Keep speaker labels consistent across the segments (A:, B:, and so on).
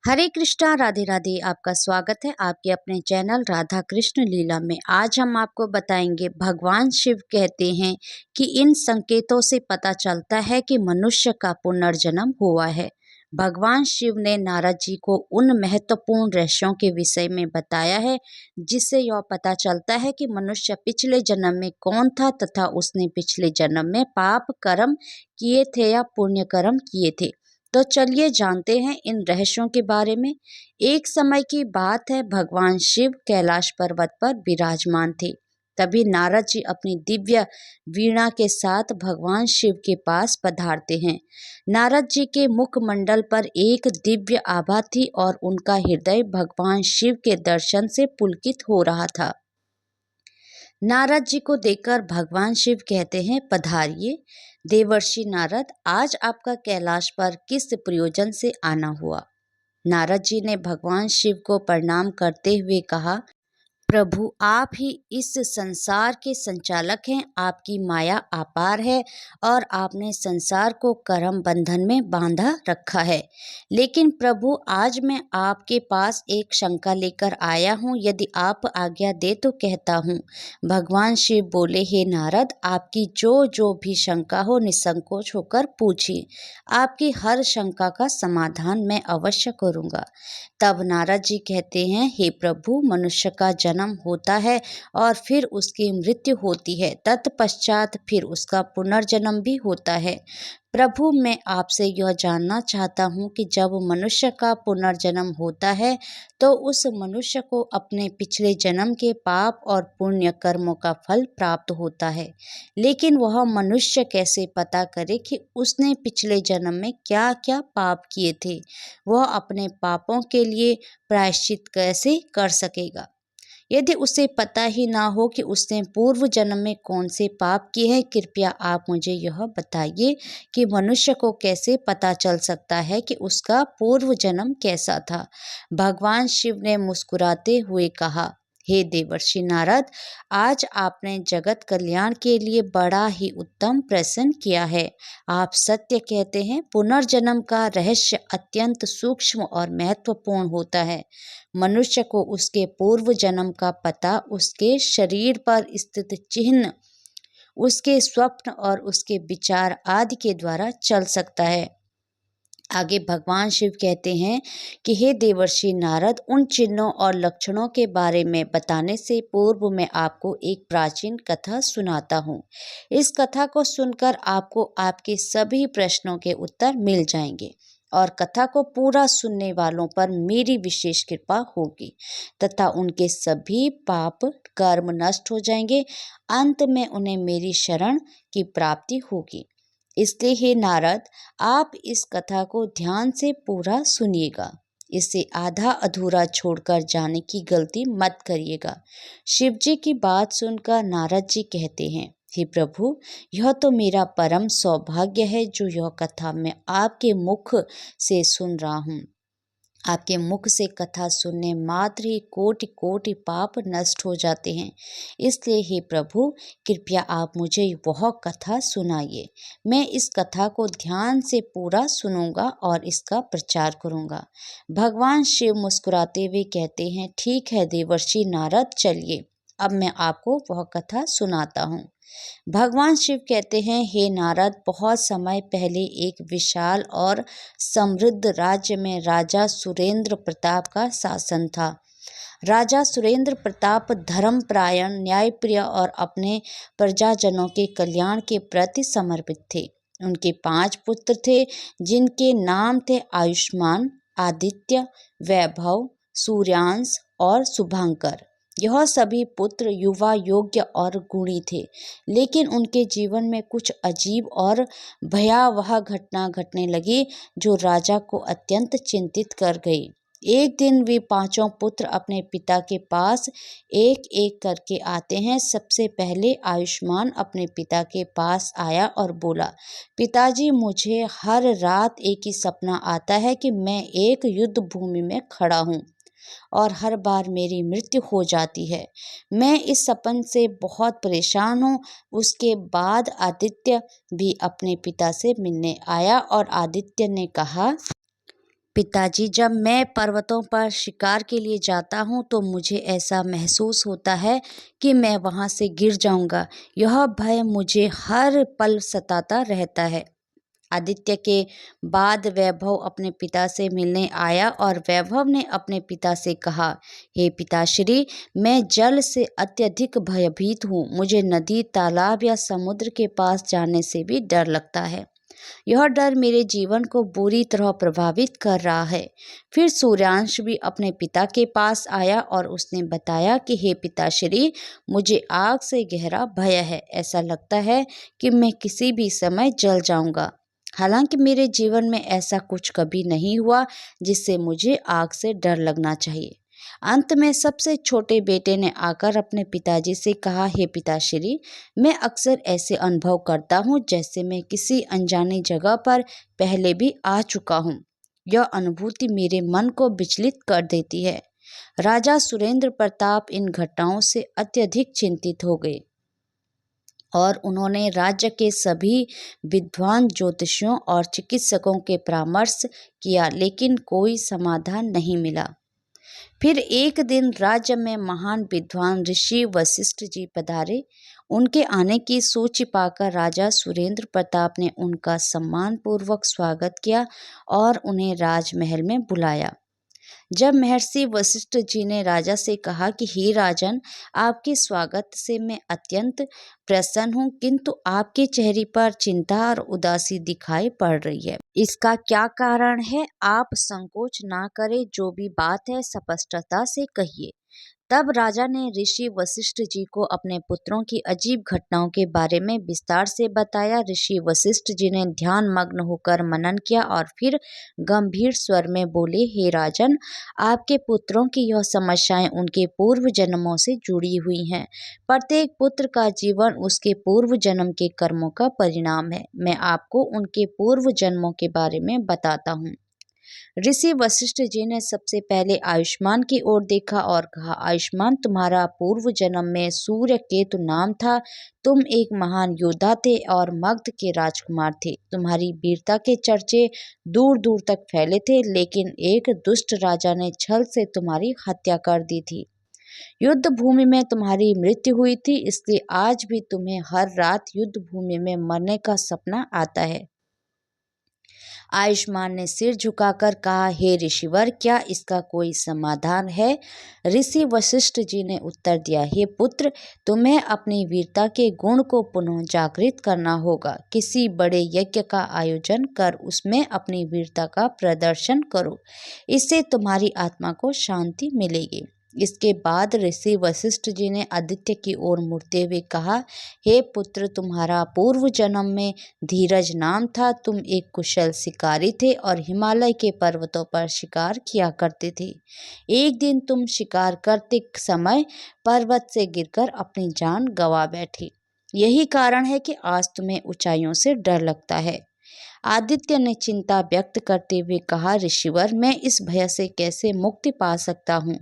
A: हरे कृष्णा, राधे राधे। आपका स्वागत है आपके अपने चैनल राधा कृष्ण लीला में। आज हम आपको बताएंगे भगवान शिव कहते हैं कि इन संकेतों से पता चलता है कि मनुष्य का पुनर्जन्म हुआ है। भगवान शिव ने नारद जी को उन महत्वपूर्ण रहस्यों के विषय में बताया है जिससे यह पता चलता है कि मनुष्य पिछले जन्म में कौन था तथा उसने पिछले जन्म में पाप कर्म किए थे या पुण्य कर्म किए थे। तो चलिए जानते हैं इन रहस्यों के बारे में। एक समय की बात है, भगवान शिव कैलाश पर्वत पर विराजमान थे। तभी नारद जी अपनी दिव्य वीणा के साथ भगवान शिव के पास पधारते हैं। नारद जी के मुखमंडल पर एक दिव्य आभा थी और उनका हृदय भगवान शिव के दर्शन से पुलकित हो रहा था। नारद जी को देखकर भगवान शिव कहते हैं, पधारिए देवर्षि नारद, आज आपका कैलाश पर किस प्रयोजन से आना हुआ। नारद जी ने भगवान शिव को प्रणाम करते हुए कहा, प्रभु आप ही इस संसार के संचालक हैं। आपकी माया अपार है और आपने संसार को कर्म बंधन में बांधा रखा है। लेकिन प्रभु आज मैं आपके पास एक शंका लेकर आया हूँ, यदि आप आज्ञा दे तो कहता हूँ। भगवान शिव बोले, हे नारद, आपकी जो भी शंका हो निसंकोच होकर पूछिए। आपकी हर शंका का समाधान मैं अवश्य करूँगा। तब नारद जी कहते हैं, हे प्रभु, मनुष्य का जन्म होता है और फिर उसकी मृत्यु होती है, तत्पश्चात फिर उसका पुनर्जन्म भी होता है। प्रभु, मैं आपसे यह जानना चाहता हूँ कि जब मनुष्य का पुनर्जन्म होता है तो उस मनुष्य को अपने पिछले जन्म के पाप और पुण्य कर्मों का फल प्राप्त होता है, लेकिन वह मनुष्य कैसे पता करे कि उसने पिछले जन्म में क्या क्या पाप किए थे। वह अपने पापों के लिए प्रायश्चित कैसे कर सकेगा यदि उसे पता ही ना हो कि उसने पूर्व जन्म में कौन से पाप किए हैं। कृपया आप मुझे यह बताइए कि मनुष्य को कैसे पता चल सकता है कि उसका पूर्व जन्म कैसा था। भगवान शिव ने मुस्कुराते हुए कहा, हे देवर्षि नारद, आज आपने जगत कल्याण के लिए बड़ा ही उत्तम प्रश्न किया है। आप सत्य कहते हैं। पुनर्जन्म का रहस्य अत्यंत सूक्ष्म और महत्वपूर्ण होता है। मनुष्य को उसके पूर्व जन्म का पता उसके शरीर पर स्थित चिन्ह, उसके स्वप्न और उसके विचार आदि के द्वारा चल सकता है। आगे भगवान शिव कहते हैं कि हे देवर्षि नारद, उन चिन्हों और लक्षणों के बारे में बताने से पूर्व मैं आपको एक प्राचीन कथा सुनाता हूँ। इस कथा को सुनकर आपको आपके सभी प्रश्नों के उत्तर मिल जाएंगे और कथा को पूरा सुनने वालों पर मेरी विशेष कृपा होगी तथा उनके सभी पाप कर्म नष्ट हो जाएंगे। अंत में उन्हें मेरी शरण की प्राप्ति होगी। इसलिए हे नारद, आप इस कथा को ध्यान से पूरा सुनिएगा। इसे आधा अधूरा छोड़कर जाने की गलती मत करिएगा। शिव जी की बात सुनकर नारद जी कहते हैं, हे प्रभु, यह तो मेरा परम सौभाग्य है जो यह कथा मैं आपके मुख से सुन रहा हूँ। आपके मुख से कथा सुनने मात्र ही कोटि कोटि पाप नष्ट हो जाते हैं। इसलिए हे प्रभु, कृपया आप मुझे वह कथा सुनाइए। मैं इस कथा को ध्यान से पूरा सुनूंगा और इसका प्रचार करूंगा। भगवान शिव मुस्कुराते हुए कहते हैं, ठीक है देवर्षि नारद, चलिए अब मैं आपको वह कथा सुनाता हूँ। भगवान शिव कहते हैं, हे नारद, बहुत समय पहले एक विशाल और समृद्ध राज्य में राजा सुरेंद्र प्रताप का शासन था। राजा सुरेंद्र प्रताप धर्मपरायण, न्यायप्रिय और अपने प्रजाजनों के कल्याण के प्रति समर्पित थे। उनके 5 पुत्र थे जिनके नाम थे आयुष्मान, आदित्य, वैभव, सूर्यांश और शुभंकर। यह सभी पुत्र युवा, योग्य और गुणी थे, लेकिन उनके जीवन में कुछ अजीब और भयावह घटना घटने लगी जो राजा को अत्यंत चिंतित कर गई। एक दिन वे 5 पुत्र अपने पिता के पास एक एक करके आते हैं। सबसे पहले आयुष्मान अपने पिता के पास आया और बोला, पिताजी, मुझे हर रात एक ही सपना आता है कि मैं एक युद्ध भूमि में खड़ा हूँ और हर बार मेरी मृत्यु हो जाती है। मैं इस सपन से बहुत परेशान हूँ। उसके बाद आदित्य भी अपने पिता से मिलने आया और आदित्य ने कहा, पिताजी, जब मैं पर्वतों पर शिकार के लिए जाता हूँ तो मुझे ऐसा महसूस होता है कि मैं वहाँ से गिर जाऊँगा। यह भय मुझे हर पल सताता रहता है। आदित्य के बाद वैभव अपने पिता से मिलने आया और वैभव ने अपने पिता से कहा, हे पिताश्री, मैं जल से अत्यधिक भयभीत हूँ। मुझे नदी, तालाब या समुद्र के पास जाने से भी डर लगता है। यह डर मेरे जीवन को बुरी तरह प्रभावित कर रहा है। फिर सूर्यांश भी अपने पिता के पास आया और उसने बताया कि हे पिताश्री, मुझे आग से गहरा भय है। ऐसा लगता है कि मैं किसी भी समय जल जाऊंगा। हालांकि मेरे जीवन में ऐसा कुछ कभी नहीं हुआ जिससे मुझे आग से डर लगना चाहिए। अंत में सबसे छोटे बेटे ने आकर अपने पिताजी से कहा, हे पिताश्री, मैं अक्सर ऐसे अनुभव करता हूँ जैसे मैं किसी अनजानी जगह पर पहले भी आ चुका हूँ। यह अनुभूति मेरे मन को विचलित कर देती है। राजा सुरेंद्र प्रताप इन घटनाओं से अत्यधिक चिंतित हो गए और उन्होंने राज्य के सभी विद्वान ज्योतिषियों और चिकित्सकों के परामर्श किया, लेकिन कोई समाधान नहीं मिला। फिर एक दिन राज्य में महान विद्वान ऋषि वशिष्ठ जी पधारे। उनके आने की सूची पाकर राजा सुरेंद्र प्रताप ने उनका सम्मानपूर्वक स्वागत किया और उन्हें राजमहल में बुलाया। जब महर्षि वशिष्ठ जी ने राजा से कहा कि हे राजन, आपके स्वागत से मैं अत्यंत प्रसन्न हूँ, किंतु आपके चेहरे पर चिंता और उदासी दिखाई पड़ रही है। इसका क्या कारण है? आप संकोच ना करें, जो भी बात है स्पष्टता से कहिए। तब राजा ने ऋषि वशिष्ठ जी को अपने पुत्रों की अजीब घटनाओं के बारे में विस्तार से बताया। ऋषि वशिष्ठ जी ने ध्यान मग्न होकर मनन किया और फिर गंभीर स्वर में बोले, हे राजन, आपके पुत्रों की यह समस्याएं उनके पूर्व जन्मों से जुड़ी हुई हैं। प्रत्येक पुत्र का जीवन उसके पूर्व जन्म के कर्मों का परिणाम है। मैं आपको उनके पूर्व जन्मों के बारे में बताता हूँ। ऋषि वशिष्ठ जी ने सबसे पहले आयुष्मान की ओर देखा और कहा, आयुष्मान, तुम्हारा पूर्व जन्म में सूर्य केतु नाम था। तुम एक महान योद्धा थे और मगध के राजकुमार थे। तुम्हारी वीरता के चर्चे दूर दूर तक फैले थे, लेकिन एक दुष्ट राजा ने छल से तुम्हारी हत्या कर दी थी। युद्ध भूमि में तुम्हारी मृत्यु हुई थी, इसलिए आज भी तुम्हें हर रात युद्ध भूमि में मरने का सपना आता है। आयुष्मान ने सिर झुकाकर कहा, हे ऋषिवर, क्या इसका कोई समाधान है? ऋषि वशिष्ठ जी ने उत्तर दिया, हे पुत्र, तुम्हें अपनी वीरता के गुण को पुनः जागृत करना होगा। किसी बड़े यज्ञ का आयोजन कर उसमें अपनी वीरता का प्रदर्शन करो। इससे तुम्हारी आत्मा को शांति मिलेगी। इसके बाद ऋषि वशिष्ठ जी ने आदित्य की ओर मुड़ते हुए कहा, हे पुत्र, तुम्हारा पूर्व जन्म में धीरज नाम था। तुम एक कुशल शिकारी थे और हिमालय के पर्वतों पर शिकार किया करते थे। एक दिन तुम शिकार करते समय पर्वत से गिरकर अपनी जान गंवा बैठे। यही कारण है कि आज तुम्हें ऊंचाइयों से डर लगता है। आदित्य ने चिंता व्यक्त करते हुए कहा, ऋषिवर, मैं इस भय से कैसे मुक्ति पा सकता हूँ?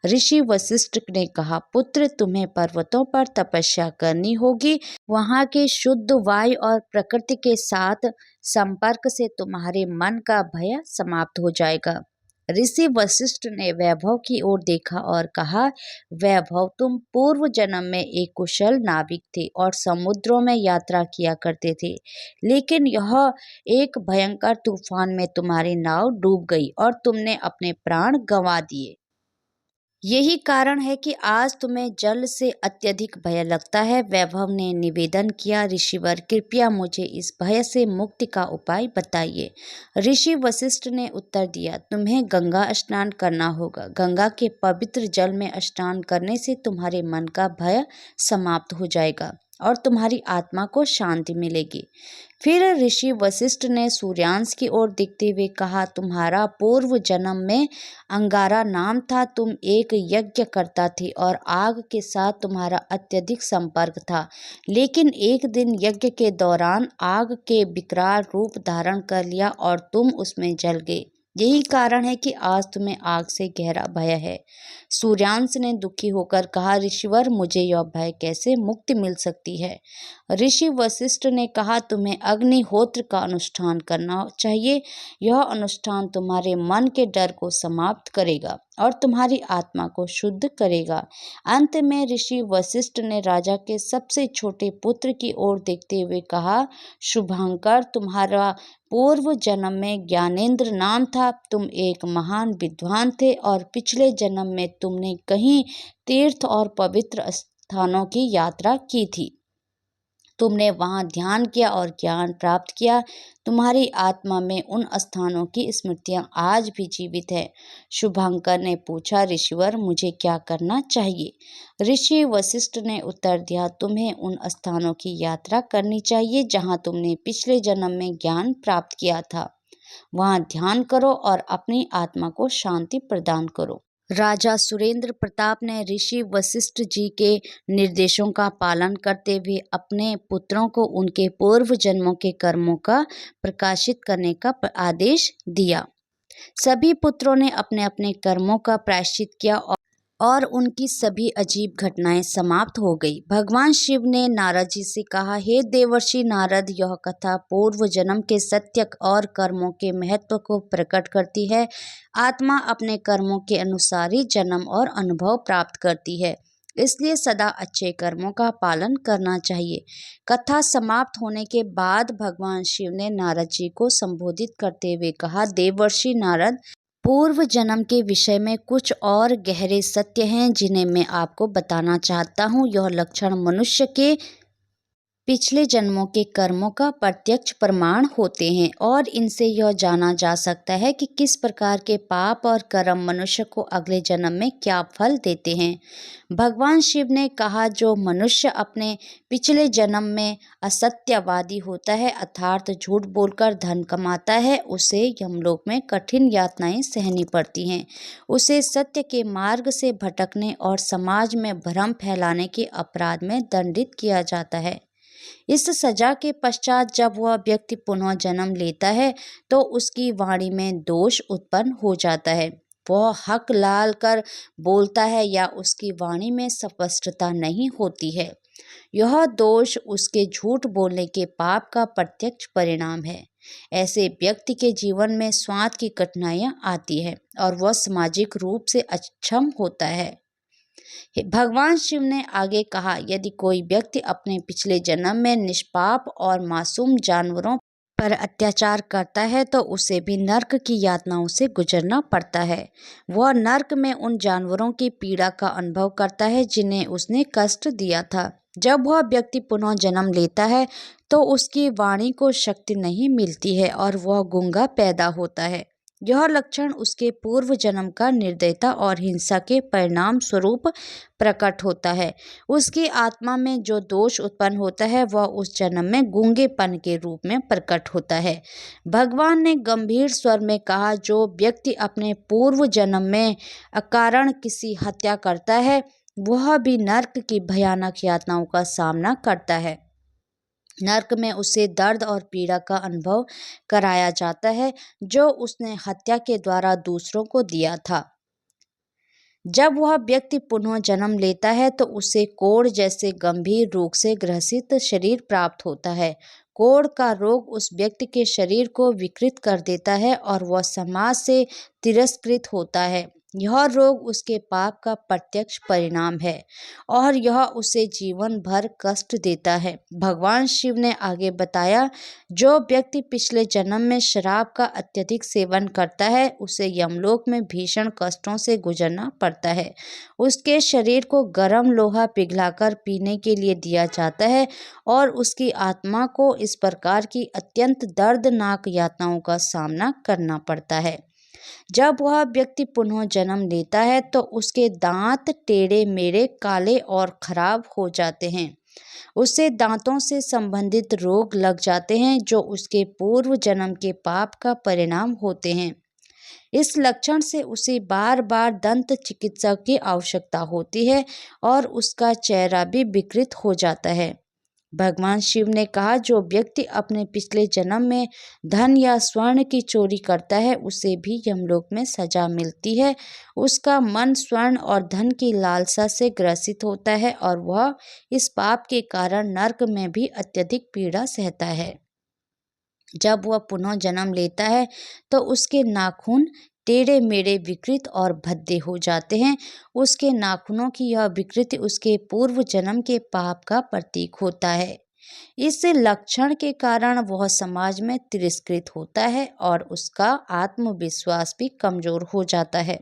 A: ऋषि वशिष्ठ ने कहा, पुत्र, तुम्हें पर्वतों पर तपस्या करनी होगी। वहाँ के शुद्ध वायु और प्रकृति के साथ संपर्क से तुम्हारे मन का भय समाप्त हो जाएगा। ऋषि वशिष्ठ ने वैभव की ओर देखा और कहा, वैभव, तुम पूर्व जन्म में एक कुशल नाविक थे और समुद्रों में यात्रा किया करते थे, लेकिन यह एक भयंकर तूफान में तुम्हारी नाव डूब गई और तुमने अपने प्राण गंवा दिए। यही कारण है कि आज तुम्हें जल से अत्यधिक भय लगता है। वैभव ने निवेदन किया, ऋषिवर, कृपया मुझे इस भय से मुक्ति का उपाय बताइए। ऋषि वशिष्ठ ने उत्तर दिया, तुम्हें गंगा स्नान करना होगा। गंगा के पवित्र जल में स्नान करने से तुम्हारे मन का भय समाप्त हो जाएगा और तुम्हारी आत्मा को शांति मिलेगी। फिर ऋषि वशिष्ठ ने सूर्यांश की ओर देखते हुए कहा, तुम्हारा पूर्व जन्म में अंगारा नाम था। तुम एक यज्ञ करता थे और आग के साथ तुम्हारा अत्यधिक संपर्क था, लेकिन एक दिन यज्ञ के दौरान आग के विकराल रूप धारण कर लिया और तुम उसमें जल गए। यही कारण है कि आज तुम्हें आग से गहरा भय है। सूर्यांश ने दुखी होकर कहा, ऋषिवर, मुझे यह भय कैसे मुक्ति मिल सकती है? ऋषि वशिष्ठ ने कहा, तुम्हें अग्निहोत्र का अनुष्ठान करना चाहिए। यह अनुष्ठान तुम्हारे मन के डर को समाप्त करेगा और तुम्हारी आत्मा को शुद्ध करेगा। अंत में ऋषि वशिष्ठ ने राजा के सबसे छोटे पुत्र की ओर देखते हुए कहा, शुभंकर, तुम्हारा पूर्व जन्म में ज्ञानेंद्र नाम था। तुम एक महान विद्वान थे और पिछले जन्म में तुमने कहीं तीर्थ और पवित्र स्थानों की यात्रा की थी। तुमने वहां ध्यान किया और ज्ञान प्राप्त किया। तुम्हारी आत्मा में उन स्थानों की स्मृतियां आज भी जीवित है। शुभंकर ने पूछा, ऋषिवर, मुझे क्या करना चाहिए? ऋषि वशिष्ठ ने उत्तर दिया, तुम्हें उन स्थानों की यात्रा करनी चाहिए जहां तुमने पिछले जन्म में ज्ञान प्राप्त किया था। वहां ध्यान करो और अपनी आत्मा को शांति प्रदान करो। राजा सुरेंद्र प्रताप ने ऋषि वशिष्ठ जी के निर्देशों का पालन करते हुए अपने पुत्रों को उनके पूर्व जन्मों के कर्मों का प्रकाशित करने का आदेश दिया। सभी पुत्रों ने अपने अपने कर्मों का प्रायश्चित किया और उनकी सभी अजीब घटनाएं समाप्त हो गई। भगवान शिव ने नारद जी से कहा, हे देवर्षि नारद, यह कथा पूर्व जन्म के सत्य और कर्मों के महत्व को प्रकट करती है। आत्मा अपने कर्मों के अनुसार ही जन्म और अनुभव प्राप्त करती है, इसलिए सदा अच्छे कर्मों का पालन करना चाहिए। कथा समाप्त होने के बाद भगवान शिव ने नारद जी को संबोधित करते हुए कहा, देवर्षि नारद, पूर्व जन्म के विषय में कुछ और गहरे सत्य हैं जिन्हें मैं आपको बताना चाहता हूँ। यह लक्षण मनुष्य के पिछले जन्मों के कर्मों का प्रत्यक्ष प्रमाण होते हैं और इनसे यह जाना जा सकता है कि किस प्रकार के पाप और कर्म मनुष्य को अगले जन्म में क्या फल देते हैं। भगवान शिव ने कहा, जो मनुष्य अपने पिछले जन्म में असत्यवादी होता है अर्थात झूठ बोलकर धन कमाता है, उसे यमलोक में कठिन यातनाएं सहनी पड़ती हैं। उसे सत्य के मार्ग से भटकने और समाज में भ्रम फैलाने के अपराध में दंडित किया जाता है। इस सजा के पश्चात जब वह व्यक्ति पुनः जन्म लेता है तो उसकी वाणी में दोष उत्पन्न हो जाता है। वह हक लाल कर बोलता है या उसकी वाणी में स्पष्टता नहीं होती है। यह दोष उसके झूठ बोलने के पाप का प्रत्यक्ष परिणाम है। ऐसे व्यक्ति के जीवन में स्वाद की कठिनाइयां आती है और वह सामाजिक रूप से अक्षम होता है। भगवान शिव ने आगे कहा, यदि कोई व्यक्ति अपने पिछले जन्म में निष्पाप और मासूम जानवरों पर अत्याचार करता है तो उसे भी नर्क की यातनाओं से गुजरना पड़ता है। वह नर्क में उन जानवरों की पीड़ा का अनुभव करता है जिन्हें उसने कष्ट दिया था। जब वह व्यक्ति पुनः जन्म लेता है तो उसकी वाणी को शक्ति नहीं मिलती है और वह गूंगा पैदा होता है। यह लक्षण उसके पूर्व जन्म का निर्दयता और हिंसा के परिणाम स्वरूप प्रकट होता है। उसकी आत्मा में जो दोष उत्पन्न होता है वह उस जन्म में गूंगेपन के रूप में प्रकट होता है। भगवान ने गंभीर स्वर में कहा, जो व्यक्ति अपने पूर्व जन्म में अकारण किसी हत्या करता है वह भी नर्क की भयानक यातनाओं का सामना करता है। नर्क में उसे दर्द और पीड़ा का अनुभव कराया जाता है जो उसने हत्या के द्वारा दूसरों को दिया था। जब वह व्यक्ति पुनः जन्म लेता है तो उसे कोढ़ जैसे गंभीर रोग से ग्रसित शरीर प्राप्त होता है। कोढ़ का रोग उस व्यक्ति के शरीर को विकृत कर देता है और वह समाज से तिरस्कृत होता है। यह रोग उसके पाप का प्रत्यक्ष परिणाम है और यह उसे जीवन भर कष्ट देता है। भगवान शिव ने आगे बताया, जो व्यक्ति पिछले जन्म में शराब का अत्यधिक सेवन करता है उसे यमलोक में भीषण कष्टों से गुजरना पड़ता है। उसके शरीर को गर्म लोहा पिघलाकर पीने के लिए दिया जाता है और उसकी आत्मा को इस प्रकार की अत्यंत दर्दनाक यातनाओं का सामना करना पड़ता है। जब वह व्यक्ति पुनः जन्म लेता है तो उसके दांत टेढ़े मेढ़े काले और खराब हो जाते हैं। उसे दांतों से संबंधित रोग लग जाते हैं जो उसके पूर्व जन्म के पाप का परिणाम होते हैं। इस लक्षण से उसे बार बार दंत चिकित्सक की आवश्यकता होती है और उसका चेहरा भी विकृत हो जाता है। भगवान शिव ने कहा, जो व्यक्ति अपने पिछले जन्म में धन या स्वर्ण की चोरी करता है उसे भी यमलोक में सजा मिलती है। उसका मन स्वर्ण और धन की लालसा से ग्रसित होता है और वह इस पाप के कारण नरक में भी अत्यधिक पीड़ा सहता है। जब वह पुनः जन्म लेता है तो उसके नाखून टेढ़े मेढ़े विकृत और भद्दे हो जाते हैं। उसके नाखूनों की यह विकृति उसके पूर्व जन्म के पाप का प्रतीक होता है। इस लक्षण के कारण वह समाज में तिरस्कृत होता है और उसका आत्मविश्वास भी कमजोर हो जाता है।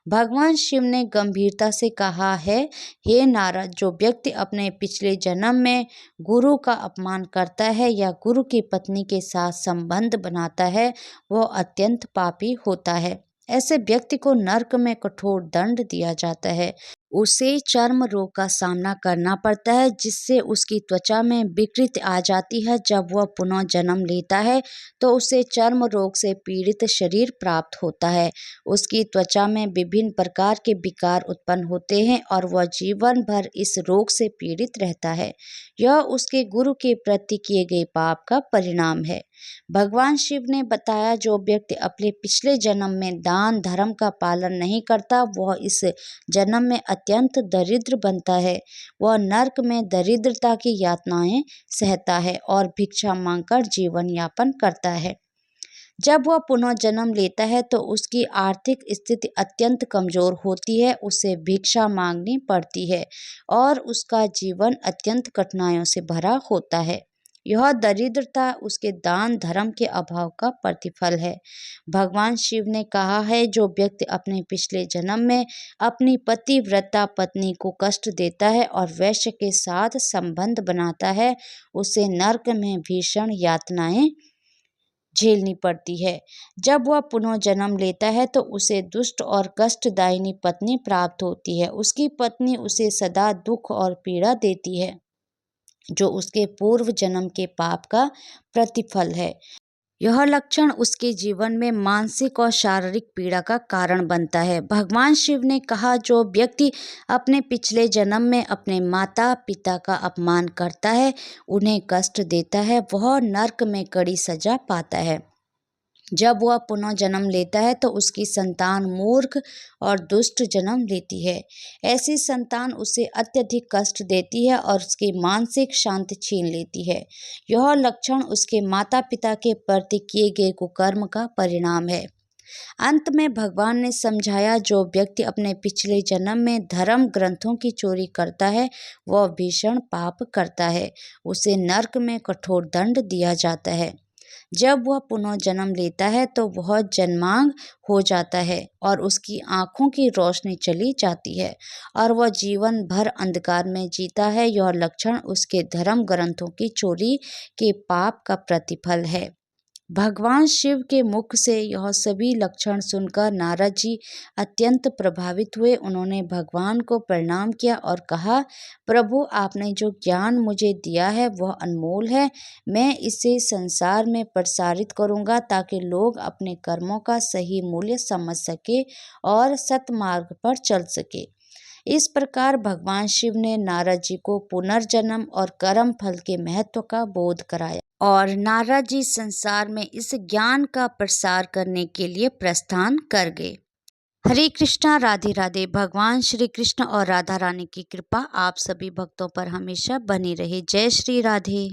A: भगवान शिव ने गंभीरता से कहा है, हे नारद, जो व्यक्ति अपने पिछले जन्म में गुरु का अपमान करता है या गुरु की पत्नी के साथ संबंध बनाता है वह अत्यंत पापी होता है। ऐसे व्यक्ति को नरक में कठोर दंड दिया जाता है। उसे चर्म रोग का सामना करना पड़ता है जिससे उसकी त्वचा में विकृति आ जाती है। जब वह पुनः जन्म लेता है तो उसे चर्म रोग से पीड़ित शरीर प्राप्त होता है। उसकी त्वचा में विभिन्न प्रकार के विकार उत्पन्न होते हैं और वह जीवन भर इस रोग से पीड़ित रहता है। यह उसके गुरु के प्रति किए गए पाप का परिणाम है। भगवान शिव ने बताया, जो व्यक्ति अपने पिछले जन्म में दान धर्म का पालन नहीं करता वह इस जन्म में अत्यंत दरिद्र बनता है। वह नरक में दरिद्रता की यातनाएं सहता है और भिक्षा मांगकर जीवन यापन करता है। जब वह पुनः जन्म लेता है तो उसकी आर्थिक स्थिति अत्यंत कमजोर होती है, उसे भिक्षा मांगनी पड़ती है और उसका जीवन अत्यंत कठिनाइयों से भरा होता है। यह दरिद्रता उसके दान धर्म के अभाव का प्रतिफल है। भगवान शिव ने कहा है, जो व्यक्ति अपने पिछले जन्म में अपनी पतिव्रता पत्नी को कष्ट देता है और वैश्य के साथ संबंध बनाता है उसे नरक में भीषण यातनाएं झेलनी पड़ती है। जब वह पुनः जन्म लेता है तो उसे दुष्ट और कष्टदायिनी पत्नी प्राप्त होती है। उसकी पत्नी उसे सदा दुख और पीड़ा देती है, जो उसके पूर्व जन्म के पाप का प्रतिफल है। यह लक्षण उसके जीवन में मानसिक और शारीरिक पीड़ा का कारण बनता है। भगवान शिव ने कहा, जो व्यक्ति अपने पिछले जन्म में अपने माता पिता का अपमान करता है, उन्हें कष्ट देता है, वह नरक में कड़ी सजा पाता है। जब वह पुनः जन्म लेता है तो उसकी संतान मूर्ख और दुष्ट जन्म लेती है। ऐसी संतान उसे अत्यधिक कष्ट देती है और उसकी मानसिक शांति छीन लेती है। यह लक्षण उसके माता पिता के प्रति किए गए कुकर्म का परिणाम है। अंत में भगवान ने समझाया, जो व्यक्ति अपने पिछले जन्म में धर्म ग्रंथों की चोरी करता है वह भीषण पाप करता है। उसे नरक में कठोर दंड दिया जाता है। जब वह पुनः जन्म लेता है तो वह जन्मांग हो जाता है और उसकी आंखों की रोशनी चली जाती है और वह जीवन भर अंधकार में जीता है। यह लक्षण उसके धर्म ग्रंथों की चोरी के पाप का प्रतिफल है। भगवान शिव के मुख से यह सभी लक्षण सुनकर नारद जी अत्यंत प्रभावित हुए। उन्होंने भगवान को प्रणाम किया और कहा, प्रभु, आपने जो ज्ञान मुझे दिया है वह अनमोल है। मैं इसे संसार में प्रसारित करूंगा ताकि लोग अपने कर्मों का सही मूल्य समझ सके और सतमार्ग पर चल सके। इस प्रकार भगवान शिव ने नारद जी को पुनर्जन्म और कर्म फल के महत्व का बोध कराया और नारद जी संसार में इस ज्ञान का प्रसार करने के लिए प्रस्थान कर गए। हरे कृष्णा, राधे राधे। भगवान श्री कृष्ण और राधा रानी की कृपा आप सभी भक्तों पर हमेशा बनी रहे। जय श्री राधे।